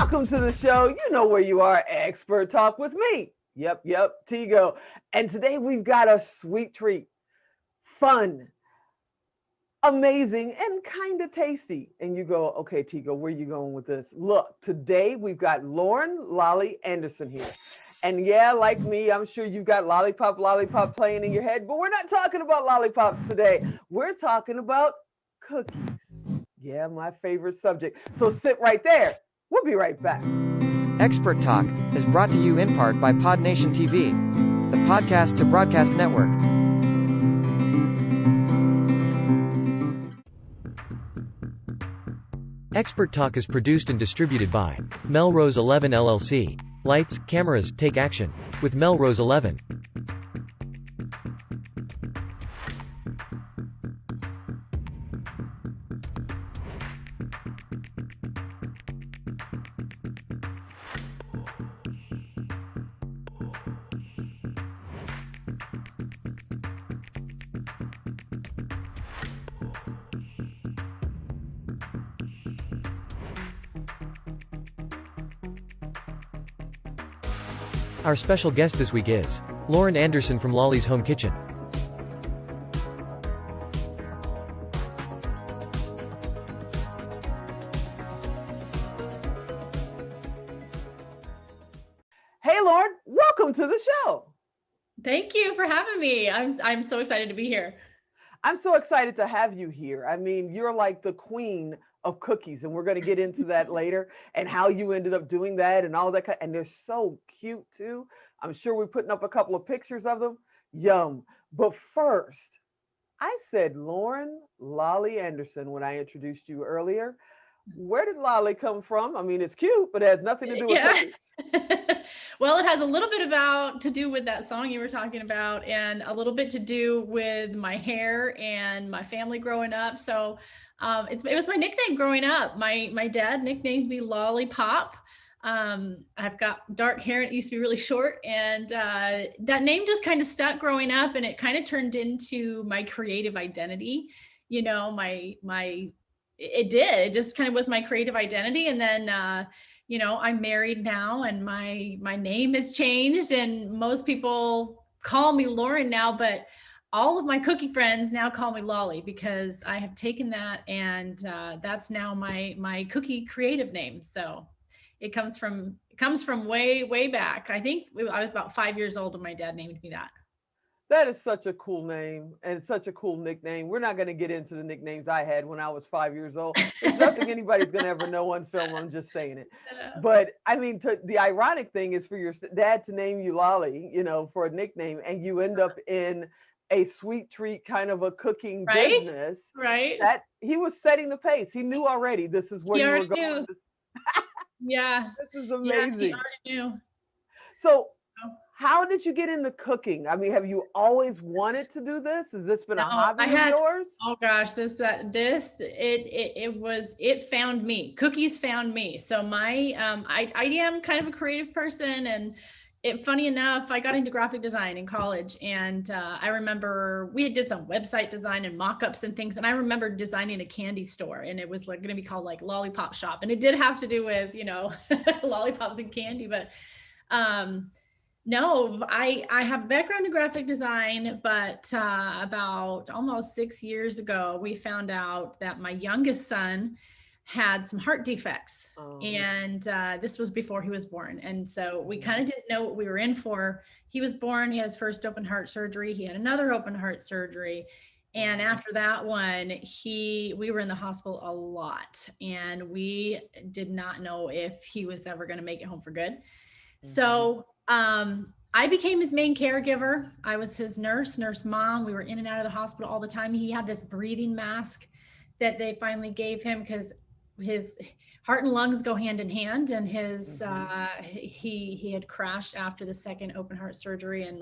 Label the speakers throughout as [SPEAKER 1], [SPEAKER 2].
[SPEAKER 1] Welcome to the show. You know where you are, Expert Talk with me. Yep, Tigo. And today we've got a sweet treat. Fun, amazing, and kind of tasty. And you go, okay, Tigo, where are you going with this? Look, today we've got Lauren Lolly Anderson here. And yeah, like me, I'm sure you've got lollipop playing in your head, but we're not talking about lollipops today. We're talking about cookies. Yeah, my favorite subject. So sit right there. We'll be right back.
[SPEAKER 2] Expert Talk is brought to you in part by PodNation TV, the podcast to broadcast network. Expert Talk is produced and distributed by Melrose 11 LLC. Lights, cameras, take action with Melrose 11. Our special guest this week is Lauren Anderson from Lolly's Home Kitchen.
[SPEAKER 1] Hey, Lauren, welcome to the show.
[SPEAKER 3] Thank you for having me. I'm so excited to be here.
[SPEAKER 1] I'm so excited to have you here. I mean, you're like the queen of cookies, and we're going to get into that later and how you ended up doing that and all that. And they're so cute too. I'm sure we're putting up a couple of pictures of them. Yum. But first, I said Lauren Lolly Anderson when I introduced you earlier. Where did Lolly come from? I mean, it's cute, but it has nothing to do with cookies.
[SPEAKER 3] Well, it has a little bit to do with that song you were talking about, and a little bit to do with my hair and my family growing up. So it was my nickname growing up. My dad nicknamed me Lollipop. I've got dark hair, and it used to be really short, and that name just kind of stuck growing up, and it kind of turned into my creative identity. You know, it just kind of was my creative identity. And then you know, I'm married now, and my name has changed, and most people call me Lauren now, but all of my cookie friends now call me Lolly, because I have taken that, and that's now my cookie creative name. So it comes from way back. I think I was about 5 years old when my dad named me that.
[SPEAKER 1] That is such a cool name and such a cool nickname. We're not going to get into the nicknames I had when I was 5 years old. It's nothing anybody's going to ever know on film. I'm just saying it. But I mean, the ironic thing is for your dad to name you Lolly, you know, for a nickname, and you end up in a sweet treat kind of a cooking business.
[SPEAKER 3] Right.
[SPEAKER 1] That he was setting the pace. He knew already this is where you were going.
[SPEAKER 3] Yeah.
[SPEAKER 1] This is amazing.
[SPEAKER 3] Yeah, he already knew.
[SPEAKER 1] So how did you get into cooking? I mean, have you always wanted to do this? Has this been a hobby of yours?
[SPEAKER 3] Oh gosh, it found me. Cookies found me. So I am kind of a creative person, and funny enough, I got into graphic design in college, and I remember we did some website design and mock-ups and things, and I remember designing a candy store, and it was like going to be called like Lollipop Shop, and it did have to do with, you know, lollipops and candy, but no, I have a background in graphic design, but about almost 6 years ago, we found out that my youngest son had some heart defects. And this was before he was born. And so we kind of didn't know what we were in for. He was born, he had his first open heart surgery. He had another open heart surgery. And after that one, we were in the hospital a lot, and we did not know if he was ever going to make it home for good. So I became his main caregiver. I was his nurse mom. We were in and out of the hospital all the time. He had this breathing mask that they finally gave him, because his heart and lungs go hand in hand, and his he had crashed after the second open heart surgery, and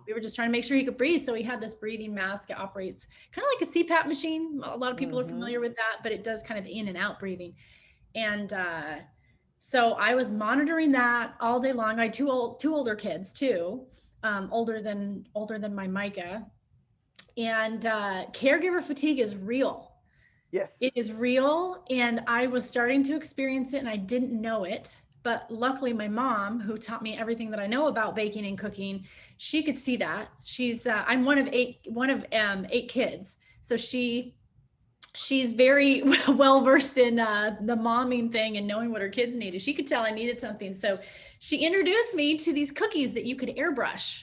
[SPEAKER 3] we were just trying to make sure he could breathe. So he had this breathing mask. It operates kind of like a CPAP machine. A lot of people are familiar with that, but it does kind of in and out breathing. And so I was monitoring that all day long. I had two older kids too, older than my Micah. And caregiver fatigue is real.
[SPEAKER 1] Yes.
[SPEAKER 3] It is real, and I was starting to experience it and I didn't know it. But luckily my mom, who taught me everything that I know about baking and cooking, she could see that. I'm one of eight kids. So she's very well versed in the momming thing and knowing what her kids needed. She could tell I needed something. So she introduced me to these cookies that you could airbrush.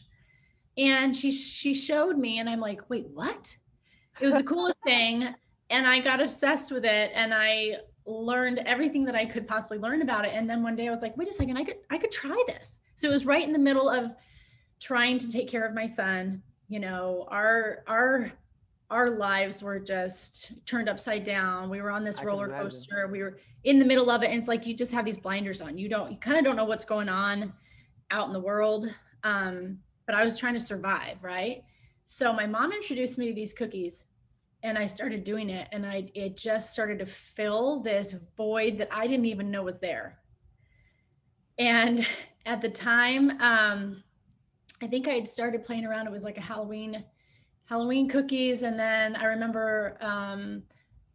[SPEAKER 3] And she showed me, and I'm like, wait, what? It was the coolest thing. And I got obsessed with it, and I learned everything that I could possibly learn about it. And then one day I was like, wait a second, I could try this. So it was right in the middle of trying to take care of my son. You know, our lives were just turned upside down. We were on this roller coaster. We were in the middle of it. And it's like, you just have these blinders on. You kind of don't know what's going on out in the world. But I was trying to survive. Right. So my mom introduced me to these cookies, and I started doing it, and it just started to fill this void that I didn't even know was there. And at the time, I think I had started playing around. It was like a Halloween cookies. And then I remember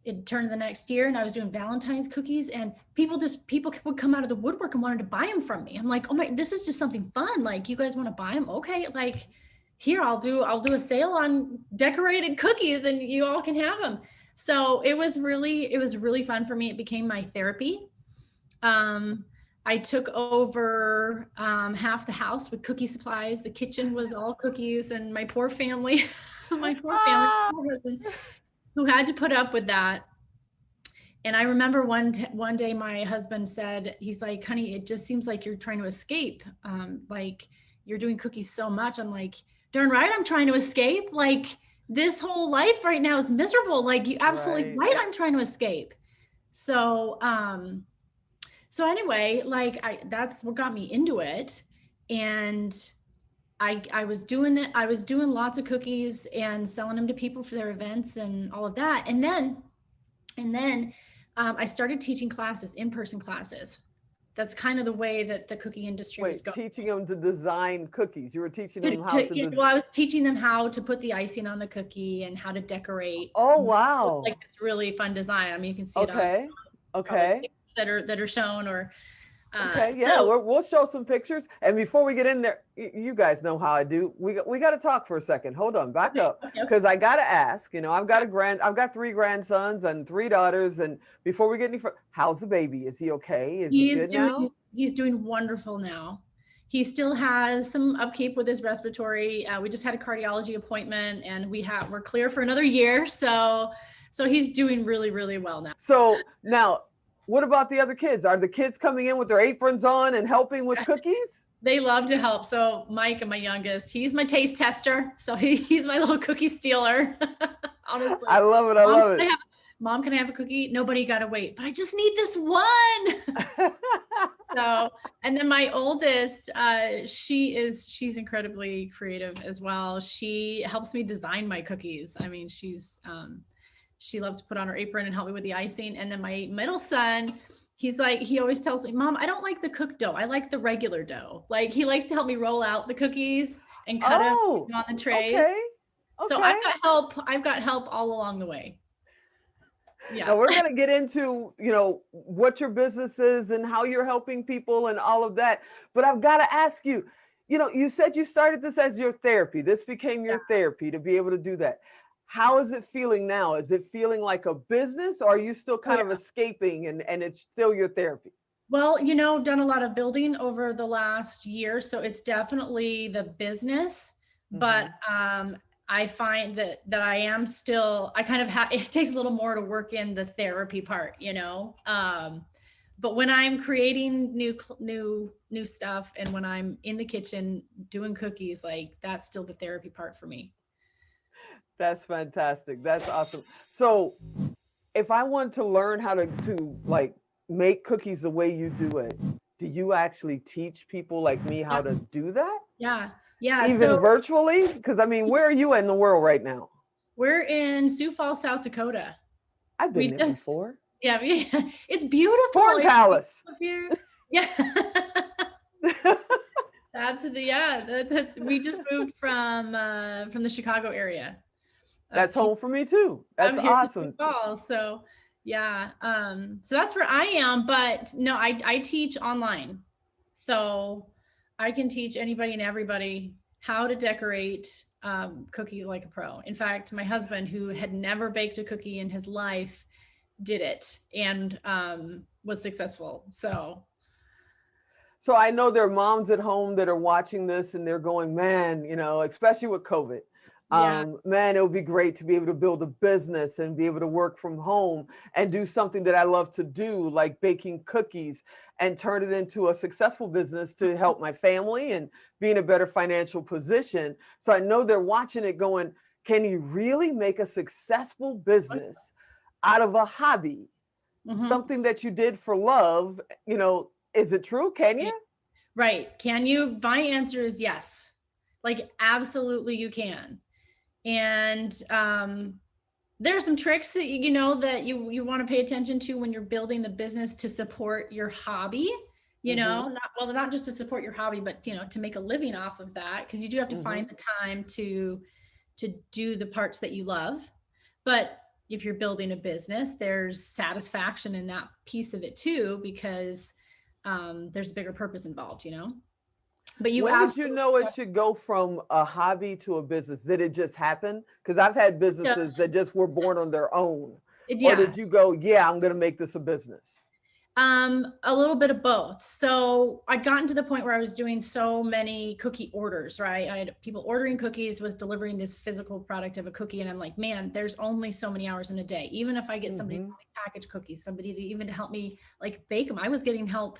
[SPEAKER 3] it turned the next year, and I was doing Valentine's cookies, and people would come out of the woodwork and wanted to buy them from me. I'm like, oh my, this is just something fun. Like, you guys want to buy them? Okay. Like, here, I'll do a sale on decorated cookies and you all can have them. So it was really fun for me. It became my therapy. I took over half the house with cookie supplies. The kitchen was all cookies, and my poor family, who had to put up with that. And I remember one day my husband said, he's like, honey, it just seems like you're trying to escape. Like, you're doing cookies so much. I'm like, darn right, I'm trying to escape. Like, this whole life right now is miserable. Like, you absolutely right. I'm trying to escape. So, so anyway, like, that's what got me into it. And I was doing it. I was doing lots of cookies and selling them to people for their events and all of that. And then I started teaching classes, in-person classes. That's kind of the way that the cookie industry was going.
[SPEAKER 1] Teaching them to design cookies. You were teaching them how to
[SPEAKER 3] well, I was teaching them how to put the icing on the cookie and how to decorate.
[SPEAKER 1] Oh, wow.
[SPEAKER 3] Like, it's really fun design. I mean, you can see it on that are shown, or
[SPEAKER 1] okay, yeah, we'll show some pictures. And before we get in there, you guys know how I do. We got to talk for a second. Hold on, back up, because I got to ask. You know, I've got 3 grandsons and 3 daughters. And before we get any further, how's the baby? Is he okay? Is he good now?
[SPEAKER 3] He's doing wonderful now. He still has some upkeep with his respiratory. We just had a cardiology appointment, and we're clear for another year. So he's doing really, really well now.
[SPEAKER 1] So now, what about the other kids? Are the kids coming in with their aprons on and helping with cookies?
[SPEAKER 3] They love to help. So Mike, my youngest, he's my taste tester. So he's my little cookie stealer. Honestly,
[SPEAKER 1] I love it. I love it.
[SPEAKER 3] Mom, can I have a cookie? Nobody got to wait, but I just need this one. So, and then my oldest, she's incredibly creative as well. She helps me design my cookies. I mean, she loves to put on her apron and help me with the icing. And then my middle son, he always tells me, Mom, I don't like the cooked dough. I like the regular dough. Like, he likes to help me roll out the cookies and cut them on the tray.
[SPEAKER 1] Okay.
[SPEAKER 3] So I've got help all along the way. Yeah.
[SPEAKER 1] Now we're going to get into, what your business is and how you're helping people and all of that. But I've got to ask you, you said you started this as your therapy. This became your therapy to be able to do that. How is it feeling now? Is it feeling like a business, or are you still kind of escaping and it's still your therapy?
[SPEAKER 3] Well, I've done a lot of building over the last year, so it's definitely the business, but I find that I am still, I kind of it takes a little more to work in the therapy part, but when I'm creating new stuff, and when I'm in the kitchen doing cookies, like, that's still the therapy part for me.
[SPEAKER 1] That's fantastic. That's awesome. So if I want to learn how to like make cookies the way you do it, do you actually teach people like me how to do that?
[SPEAKER 3] Yeah.
[SPEAKER 1] Even virtually? Because I mean, where are you in the world right now?
[SPEAKER 3] We're in Sioux Falls, South Dakota.
[SPEAKER 1] I've been there before.
[SPEAKER 3] Yeah, it's beautiful.
[SPEAKER 1] Corn Palace.
[SPEAKER 3] Here. Yeah. We just moved from the Chicago area.
[SPEAKER 1] That's home for me too. That's
[SPEAKER 3] I'm here this
[SPEAKER 1] awesome.
[SPEAKER 3] fall. So yeah. So that's where I am, but no, I teach online. So I can teach anybody and everybody how to decorate cookies like a pro. In fact, my husband, who had never baked a cookie in his life, did it and was successful.
[SPEAKER 1] So I know there are moms at home that are watching this and they're going, man, especially with COVID,
[SPEAKER 3] yeah.
[SPEAKER 1] man, it would be great to be able to build a business and be able to work from home and do something that I love to do, like baking cookies, and turn it into a successful business to help my family and be in a better financial position. So I know they're watching it going, can you really make a successful business out of a hobby? Something that you did for love, is it true? Can you?
[SPEAKER 3] Right. Can you? My answer is yes. Like, absolutely you can. And there are some tricks that that you want to pay attention to when you're building the business to support your hobby. Not just to support your hobby, but to make a living off of that, because you do have to find the time to do the parts that you love. But if you're building a business, there's satisfaction in that piece of it too, because there's a bigger purpose involved. But
[SPEAKER 1] when did you know it should go from a hobby to a business? Did it just happen? Because I've had businesses that just were born on their own. Or did you go, yeah, I'm going to make this a business?
[SPEAKER 3] A little bit of both. So I'd gotten to the point where I was doing so many cookie orders, right? I had people ordering cookies, was delivering this physical product of a cookie. And I'm like, man, there's only so many hours in a day. Even if I get somebody to package cookies, somebody to help me like bake them, I was getting help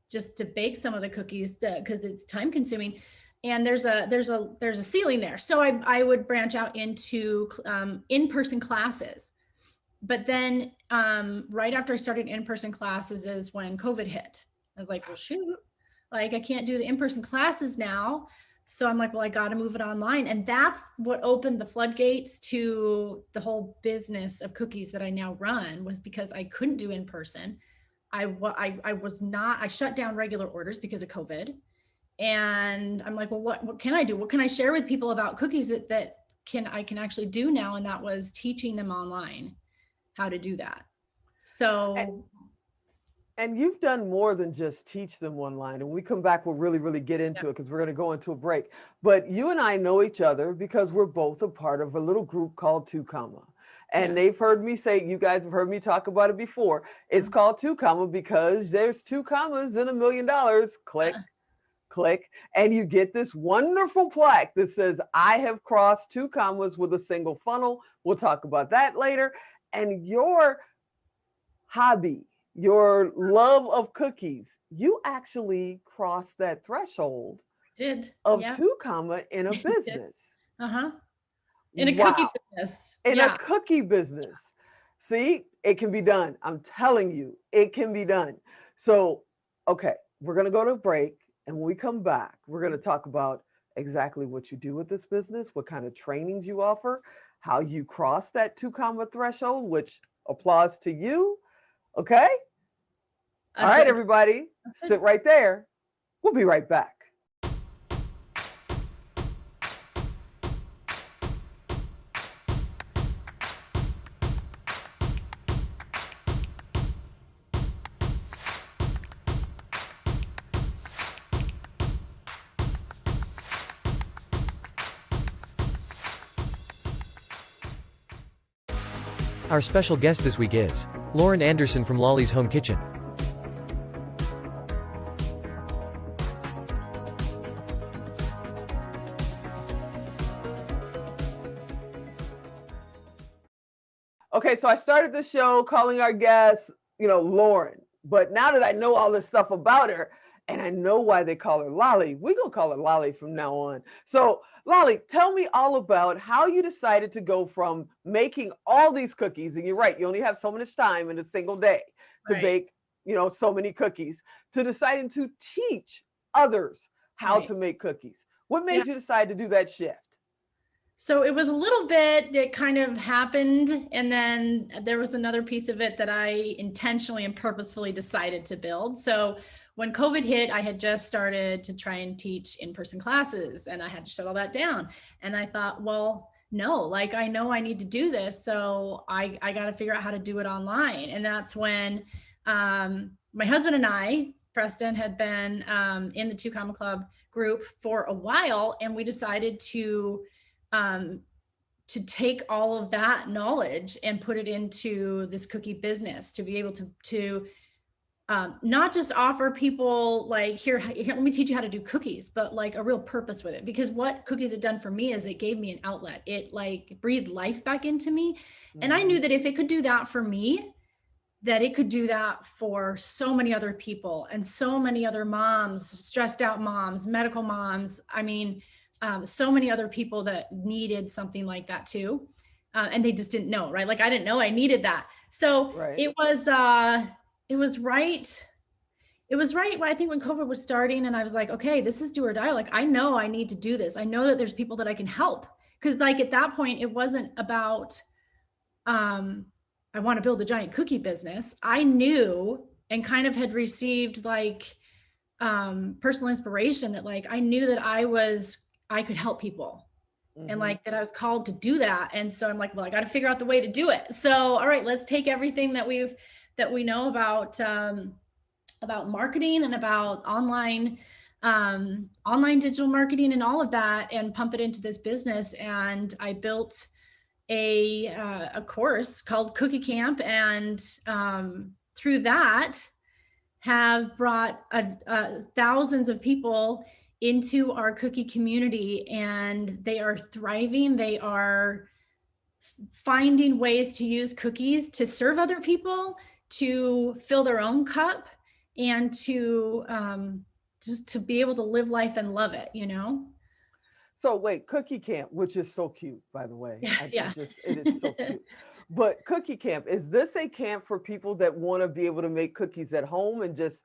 [SPEAKER 3] just to bake some of the cookies because it's time consuming. And there's a ceiling there. So I would branch out into in-person classes. But then right after I started in-person classes is when COVID hit. I was like, well, shoot, like I can't do the in-person classes now. So I'm like, well, I got to move it online. And that's what opened the floodgates to the whole business of cookies that I now run, was because I couldn't do in-person. I shut down regular orders because of COVID. And I'm like, well, what can I do? What can I share with people about cookies that I can actually do now? And that was teaching them online how to do that. So.
[SPEAKER 1] And you've done more than just teach them online. And when we come back, we'll really, really get into it, because we're going to go into a break. But you and I know each other because we're both a part of a little group called 2 Comma. And they've heard me say, you guys have heard me talk about it before. It's called 2 Comma because there's 2 commas in $1 million. Click, click. And you get this wonderful plaque that says, I have crossed 2 commas with a single funnel. We'll talk about that later. And your hobby, your love of cookies, you actually crossed that threshold of 2 comma in a business.
[SPEAKER 3] In a cookie business.
[SPEAKER 1] In a cookie business. See, it can be done. I'm telling you, it can be done. So, okay, we're going to go to a break. And when we come back, we're going to talk about exactly what you do with this business, what kind of trainings you offer, how you cross that 2 comma threshold, which applause to you. Okay. All right, everybody, sit right there. We'll be right back.
[SPEAKER 2] Our special guest this week is Lauren Anderson from Lolly's Home Kitchen.
[SPEAKER 1] Okay, so I started the show calling our guest, Lauren. But now that I know all this stuff about her, and I know why they call her Lolly, we're going to call her Lolly from now on. So, Lolly, tell me all about how you decided to go from making all these cookies, and you're right, you only have so much time in a single day to bake, so many cookies, to deciding to teach others how to make cookies. What made you decide to do that shift?
[SPEAKER 3] So it was a little bit that kind of happened. And then there was another piece of it that I intentionally and purposefully decided to build. So when COVID hit, I had just started to try and teach in-person classes, and I had to shut all that down. And I thought, well, no, like, I know I need to do this. So I got to figure out how to do it online. And that's when my husband and I, Preston, had been in the Two Comma Club group for a while. And we decided to take all of that knowledge and put it into this cookie business, to be able to not just offer people like, here, let me teach you how to do cookies, but like a real purpose with it. Because what cookies had done for me is it gave me an outlet. It like breathed life back into me. Mm-hmm. And I knew that if it could do that for me, that it could do that for so many other people and so many other moms, stressed out moms, medical moms. I mean, so many other people that needed something like that too. And they just didn't know, right? Like, I didn't know I needed that. So it was right. It was right. I think when COVID was starting and I was like, okay, this is do or die. Like, I know I need to do this. I know that there's people that I can help. Cause like at that point, it wasn't about, I want to build a giant cookie business. I knew and kind of had received like, personal inspiration that like, I knew that I could help people. Mm-hmm. And like that I was called to do that. And so I'm like, well, I got to figure out the way to do it. So, all right, let's take everything that we know about marketing and about online digital marketing and all of that, and pump it into this business. And I built a course called Cookie Camp, and through that have brought thousands of people into our cookie community, and they are thriving. They are finding ways to use cookies to serve other people, to fill their own cup, and to just to be able to live life and love it, you know?
[SPEAKER 1] So wait, Cookie Camp, which is so cute, by the way.
[SPEAKER 3] Yeah.
[SPEAKER 1] It is so cute. But Cookie Camp, is this a camp for people that want to be able to make cookies at home and just,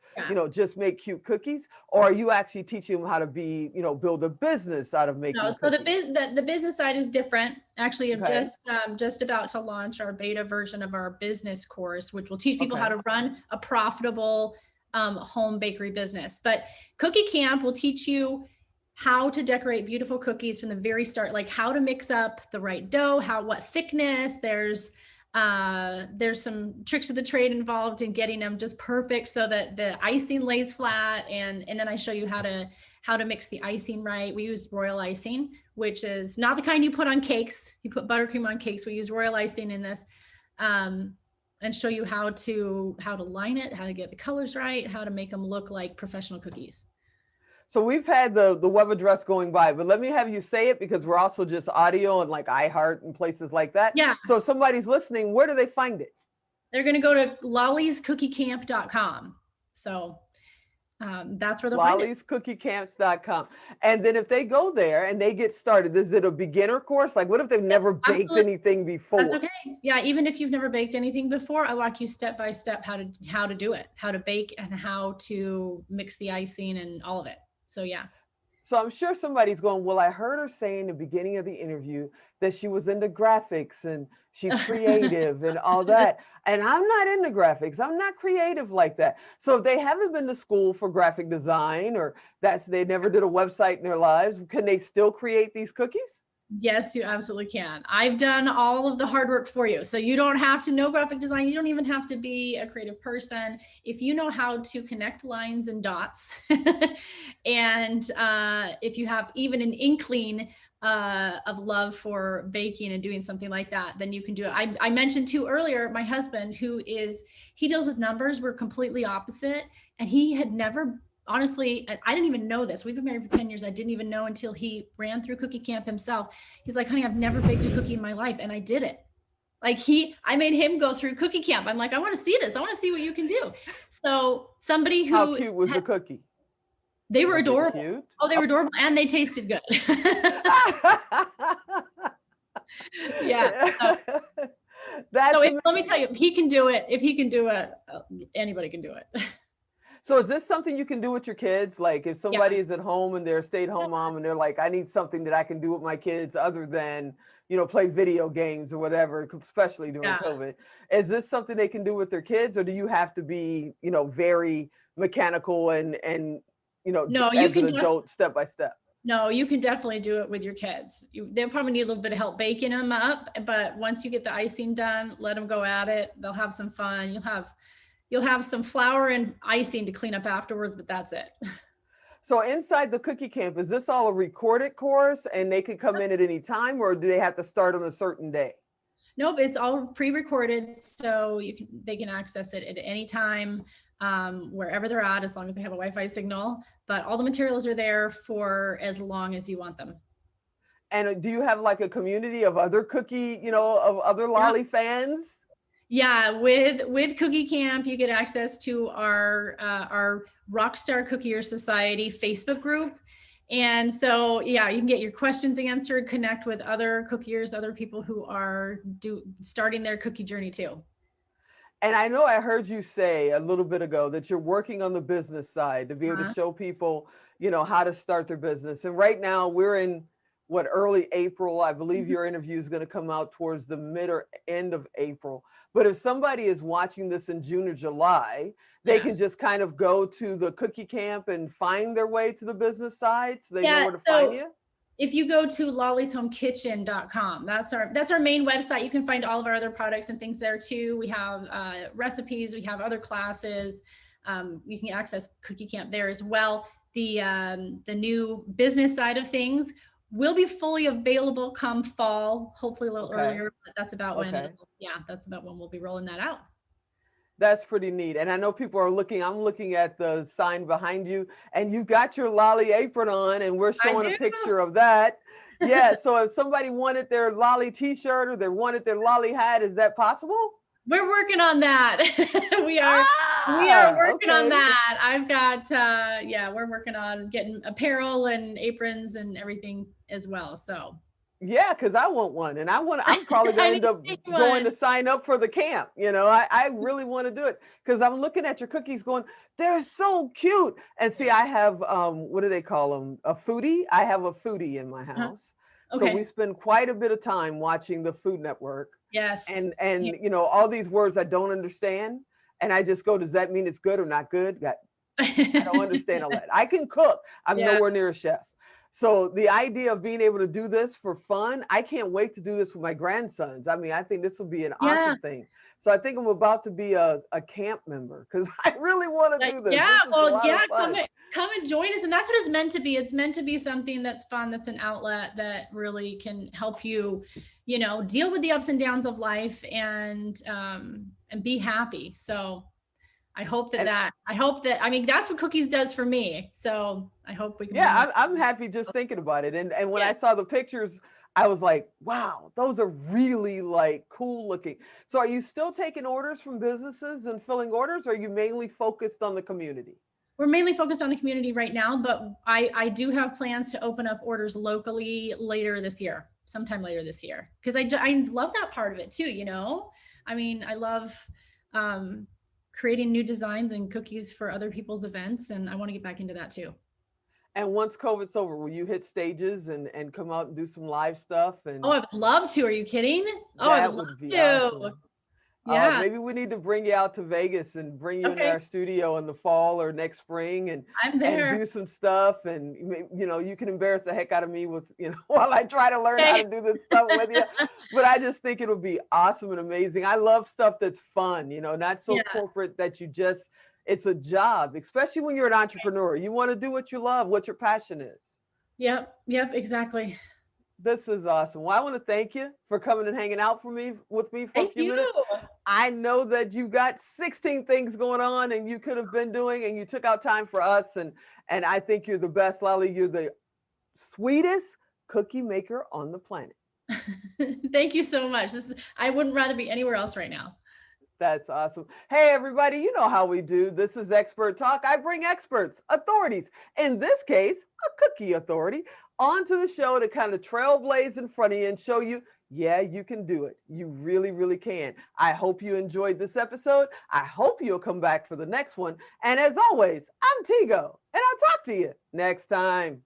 [SPEAKER 1] just make cute cookies? Or are you actually teaching them how to be, build a business out of making cookies?
[SPEAKER 3] So the business side is different. Actually, I'm just about to launch our beta version of our business course, which will teach people how to run a profitable home bakery business. But Cookie Camp will teach you how to decorate beautiful cookies from the very start, like how to mix up the right dough, what thickness. There's some tricks of the trade involved in getting them just perfect so that the icing lays flat. And then I show you how to mix the icing right. We use royal icing, which is not the kind you put on cakes. You put buttercream on cakes. We use royal icing in this, and show you how to line it, how to get the colors right, how to make them look like professional cookies.
[SPEAKER 1] So we've had the web address going by, but let me have you say it, because we're also just audio and like iHeart and places like that.
[SPEAKER 3] Yeah.
[SPEAKER 1] So if somebody's listening, where do they find it?
[SPEAKER 3] They're going to go to lollyscookiecamp.com. So that's where they'll find it.
[SPEAKER 1] lollyscookiecamps.com. And then if they go there and they get started, is it a beginner course? Like, what if they've never baked anything before?
[SPEAKER 3] That's okay. Yeah. Even if you've never baked anything before, I walk you step by step how to do it, how to bake and how to mix the icing and all of it. So, yeah.
[SPEAKER 1] So I'm sure somebody's going, well, I heard her say in the beginning of the interview that she was into graphics and she's creative and all that. And I'm not into graphics. I'm not creative like that. So if they haven't been to school for graphic design, or they never did a website in their lives, can they still create these cookies?
[SPEAKER 3] Yes, you absolutely can. I've done all of the hard work for you. So you don't have to know graphic design. You don't even have to be a creative person. If you know how to connect lines and dots, and if you have even an inkling of love for baking and doing something like that, then you can do it. I mentioned too earlier, my husband, he deals with numbers. We're completely opposite. And he had never, honestly, I didn't even know this. We've been married for 10 years. I didn't even know until he ran through Cookie Camp himself. He's like, honey, I've never baked a cookie in my life. And I did it. Like I made him go through Cookie Camp. I'm like, I want to see this. I want to see what you can do. So somebody who—
[SPEAKER 1] How cute was the cookie?
[SPEAKER 3] They were adorable. Oh, they were adorable. And they tasted good. Yeah. Let me tell you, he can do it. If he can do it, anybody can do it.
[SPEAKER 1] So is this something you can do with your kids? Like if somebody is at home and they're a stay-at-home mom and they're like, I need something that I can do with my kids other than, play video games or whatever, especially during COVID. Is this something they can do with their kids, or do you have to be, very mechanical and no,
[SPEAKER 3] you
[SPEAKER 1] as
[SPEAKER 3] can
[SPEAKER 1] an adult step by step?
[SPEAKER 3] No, you can definitely do it with your kids. They'll probably need a little bit of help baking them up, but once you get the icing done, let them go at it. They'll have some fun. You'll have some flour and icing to clean up afterwards, but that's it.
[SPEAKER 1] So inside the cookie camp, is this all a recorded course and they can come in at any time, or do they have to start on a certain day?
[SPEAKER 3] Nope, it's all pre-recorded, so they can access it at any time, wherever they're at, as long as they have a Wi-Fi signal. But all the materials are there for as long as you want them.
[SPEAKER 1] And do you have like a community of other cookie, of other lolly fans?
[SPEAKER 3] Yeah, with Cookie Camp, you get access to our Rockstar Cookier Society Facebook group. And so, yeah, you can get your questions answered, connect with other cookiers, other people who are starting their cookie journey too.
[SPEAKER 1] And I know I heard you say a little bit ago that you're working on the business side to be able to show people, how to start their business. And right now we're in early April. I believe your interview is going to come out towards the mid or end of April. But if somebody is watching this in June or July, they can just kind of go to the cookie camp and find their way to the business side, so they know where to find you.
[SPEAKER 3] If you go to lollysHomeKitchen.com, that's our main website. You can find all of our other products and things there too. We have recipes, we have other classes. You can access Cookie Camp there as well. The new business side of things will be fully available come fall, hopefully a little earlier, but that's about when, that's about when we'll be rolling that out.
[SPEAKER 1] That's pretty neat. And I know people are I'm looking at the sign behind you, and you got your lolly apron on, and we're showing a picture of that. Yeah, so if somebody wanted their lolly t-shirt or they wanted their lolly hat, is that possible?
[SPEAKER 3] We're working on that. we are working on that. I've got, we're working on getting apparel and aprons and everything as well. So.
[SPEAKER 1] Yeah, because I want one, and I'm probably going to end up going to sign up for the camp. I really want to do it because I'm looking at your cookies going, they're so cute. And see, I have, what do they call them? A foodie. I have a foodie in my house. Okay. So we spend quite a bit of time watching the Food Network.
[SPEAKER 3] Yes.
[SPEAKER 1] And all these words I don't understand. And I just go, does that mean it's good or not good? I don't understand all that. I can cook. I'm nowhere near a chef. So the idea of being able to do this for fun, I can't wait to do this with my grandsons. I mean, I think this will be an awesome thing. So I think I'm about to be a camp member because I really want to do this.
[SPEAKER 3] Yeah, come and join us. And that's what it's meant to be. It's meant to be something that's fun, that's an outlet that really can help you, deal with the ups and downs of life and be happy. So I hope that, I mean, that's what cookies does for me. So I hope we can.
[SPEAKER 1] Yeah, I'm happy just thinking about it. And when I saw the pictures, I was like, wow, those are really like cool looking. So are you still taking orders from businesses and filling orders, or are you mainly focused on the community?
[SPEAKER 3] We're mainly focused on the community right now, but I do have plans to open up orders locally sometime later this year. Because I love that part of it too, I mean, I love creating new designs and cookies for other people's events. And I want to get back into that too.
[SPEAKER 1] And once COVID's over, will you hit stages and come out and do some live stuff? And
[SPEAKER 3] I would love to. Are you kidding?
[SPEAKER 1] I would love to. Awesome.
[SPEAKER 3] Yeah.
[SPEAKER 1] Maybe we need to bring you out to Vegas and bring you into our studio in the fall or next spring and do some stuff. And, you can embarrass the heck out of me with, while I try to learn how to do this stuff with you. But I just think it'll be awesome and amazing. I love stuff that's fun, not so corporate that it's a job, especially when you're an entrepreneur. You want to do what you love, what your passion is.
[SPEAKER 3] Yep, exactly.
[SPEAKER 1] This is awesome. Well, I want to thank you for coming and hanging out with me for a few minutes. I know that you got 16 things going on and you could have been doing, and you took out time for us. And I think you're the best, Lolly. You're the sweetest cookie maker on the planet.
[SPEAKER 3] Thank you so much. I wouldn't rather be anywhere else right now.
[SPEAKER 1] That's awesome. Hey, everybody, you know how we do. This is Expert Talk. I bring experts, authorities, in this case, a cookie authority, onto the show to kind of trailblaze in front of you and show you, yeah, you can do it. You really, really can. I hope you enjoyed this episode. I hope you'll come back for the next one. And as always, I'm Tigo, and I'll talk to you next time.